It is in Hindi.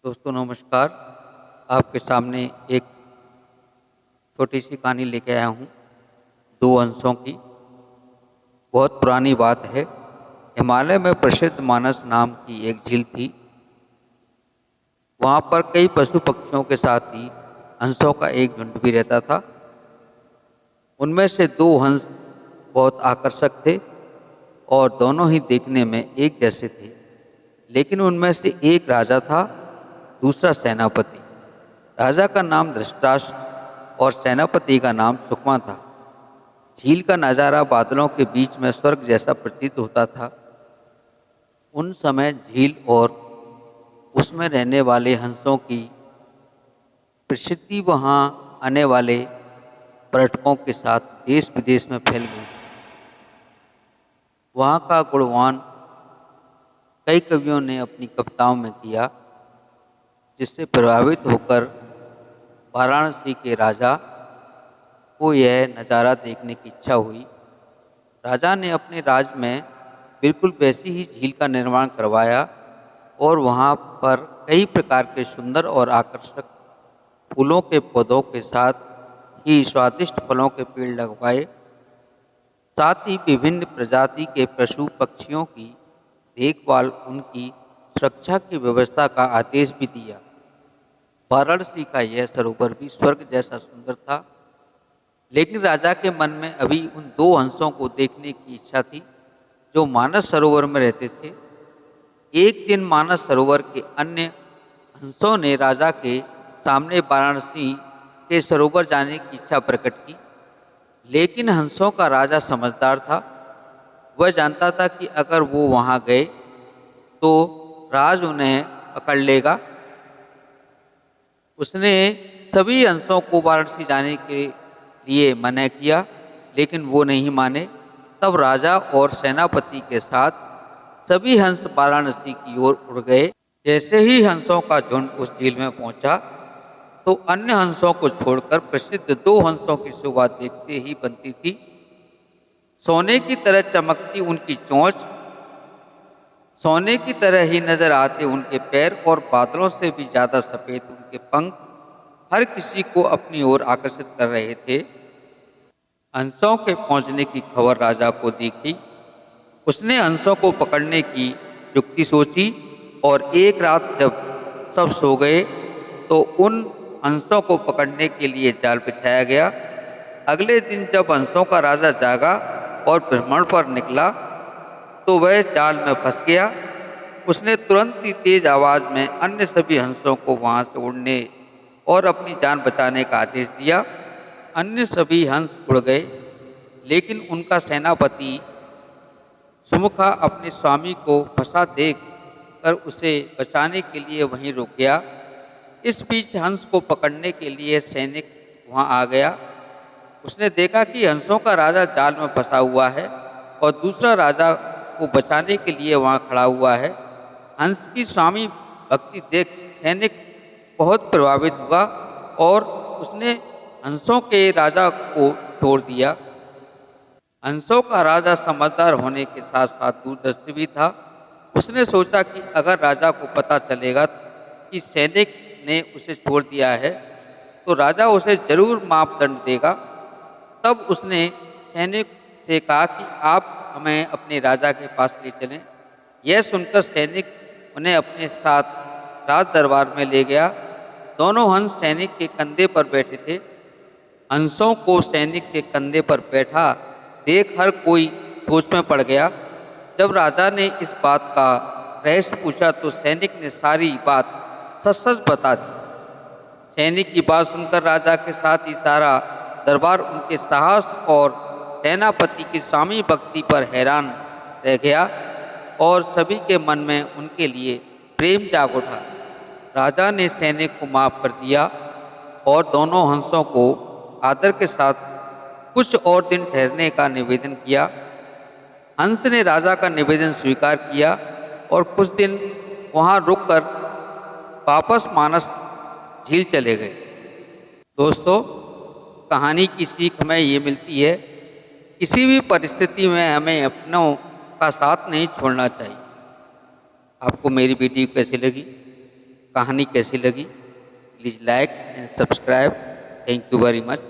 दोस्तों नमस्कार। आपके सामने एक छोटी सी कहानी लेके आया हूँ, दो हंसों की। बहुत पुरानी बात है। हिमालय में प्रसिद्ध मानस नाम की एक झील थी। वहाँ पर कई पशु पक्षियों के साथ ही हंसों का एक झुंड भी रहता था। उनमें से दो हंस बहुत आकर्षक थे और दोनों ही देखने में एक जैसे थे। लेकिन उनमें से एक राजा था, दूसरा सेनापति। राजा का नाम धृतराष्ट्र और सेनापति का नाम सुकमा था। झील का नज़ारा बादलों के बीच में स्वर्ग जैसा प्रतीत होता था। उन समय झील और उसमें रहने वाले हंसों की प्रसिद्धि वहाँ आने वाले पर्यटकों के साथ देश विदेश में फैल गई। वहाँ का गुणगान कई कवियों ने अपनी कविताओं में किया, जिससे प्रभावित होकर वाराणसी के राजा को यह नज़ारा देखने की इच्छा हुई। राजा ने अपने राज्य में बिल्कुल वैसी ही झील का निर्माण करवाया और वहाँ पर कई प्रकार के सुंदर और आकर्षक फूलों के पौधों के साथ ही स्वादिष्ट फलों के पेड़ लगवाए। साथ ही विभिन्न प्रजाति के पशु पक्षियों की देखभाल, उनकी सुरक्षा की व्यवस्था का आदेश भी दिया। वाराणसी का यह सरोवर भी स्वर्ग जैसा सुंदर था। लेकिन राजा के मन में अभी उन दो हंसों को देखने की इच्छा थी जो मानस सरोवर में रहते थे। एक दिन मानस सरोवर के अन्य हंसों ने राजा के सामने वाराणसी के सरोवर जाने की इच्छा प्रकट की। लेकिन हंसों का राजा समझदार था। वह जानता था कि अगर वो वहाँ गए तो राज उन्हें पकड़ लेगा। उसने सभी हंसों को वाराणसी जाने के लिए मना किया, लेकिन वो नहीं माने। तब राजा और सेनापति के साथ सभी हंस वाराणसी की ओर उड़ गए। जैसे ही हंसों का झुंड उस झील में पहुंचा तो अन्य हंसों को छोड़कर प्रसिद्ध दो हंसों की शोभा देखते ही बनती थी। सोने की तरह चमकती उनकी चोंच, सोने की तरह ही नजर आते उनके पैर और बादलों से भी ज्यादा सफेद उनके पंख हर किसी को अपनी ओर आकर्षित कर रहे थे। हंसों के पहुंचने की खबर राजा को दी गई। उसने हंसों को पकड़ने की युक्ति सोची और एक रात जब सब सो गए तो उन हंसों को पकड़ने के लिए जाल बिछाया गया। अगले दिन जब हंसों का राजा जागा और भ्रमण पर निकला तो वह जाल में फंस गया। उसने तुरंत ही तेज आवाज में अन्य सभी हंसों को वहां से उड़ने और अपनी जान बचाने का आदेश दिया। अन्य सभी हंस उड़ गए, लेकिन उनका सेनापति सुमुखा अपने स्वामी को फंसा देख कर उसे बचाने के लिए वहीं रुक गया। इस बीच हंस को पकड़ने के लिए सैनिक वहां आ गया। उसने देखा कि हंसों का राजा जाल में फंसा हुआ है और दूसरा राजा को बचाने के लिए वहां खड़ा हुआ है। हंस की स्वामी भक्ति देख सैनिक बहुत प्रभावित हुआ और उसने हंसों के राजा को छोड़ दिया। हंसों का राजा समझदार होने के साथ साथ दूरदर्शी भी था। उसने सोचा कि अगर राजा को पता चलेगा कि सैनिक ने उसे छोड़ दिया है तो राजा उसे जरूर मापदंड देगा। तब उसने सैनिक से कहा कि आप हमें अपने राजा के पास ले चलें। यह सुनकर सैनिक उन्हें अपने साथ राज दरबार में ले गया। दोनों हंस सैनिक के कंधे पर बैठे थे। हंसों को सैनिक के कंधे पर बैठा देख हर कोई सोच में पड़ गया। जब राजा ने इस बात का रहस्य पूछा तो सैनिक ने सारी बात सच सच बता दी। सैनिक की बात सुनकर राजा के साथ ही सारा दरबार उनके साहस और सेनापति की स्वामी भक्ति पर हैरान रह गया और सभी के मन में उनके लिए प्रेम जाग उठा। राजा ने सैनिक को माफ कर दिया और दोनों हंसों को आदर के साथ कुछ और दिन ठहरने का निवेदन किया। हंस ने राजा का निवेदन स्वीकार किया और कुछ दिन वहां रुककर वापस मानस झील चले गए। दोस्तों, कहानी की सीख हमें ये मिलती है, किसी भी परिस्थिति में हमें अपनों का साथ नहीं छोड़ना चाहिए। आपको मेरी वीडियो कैसी लगी कहानी कैसी लगी, please like and subscribe. Thank you very much.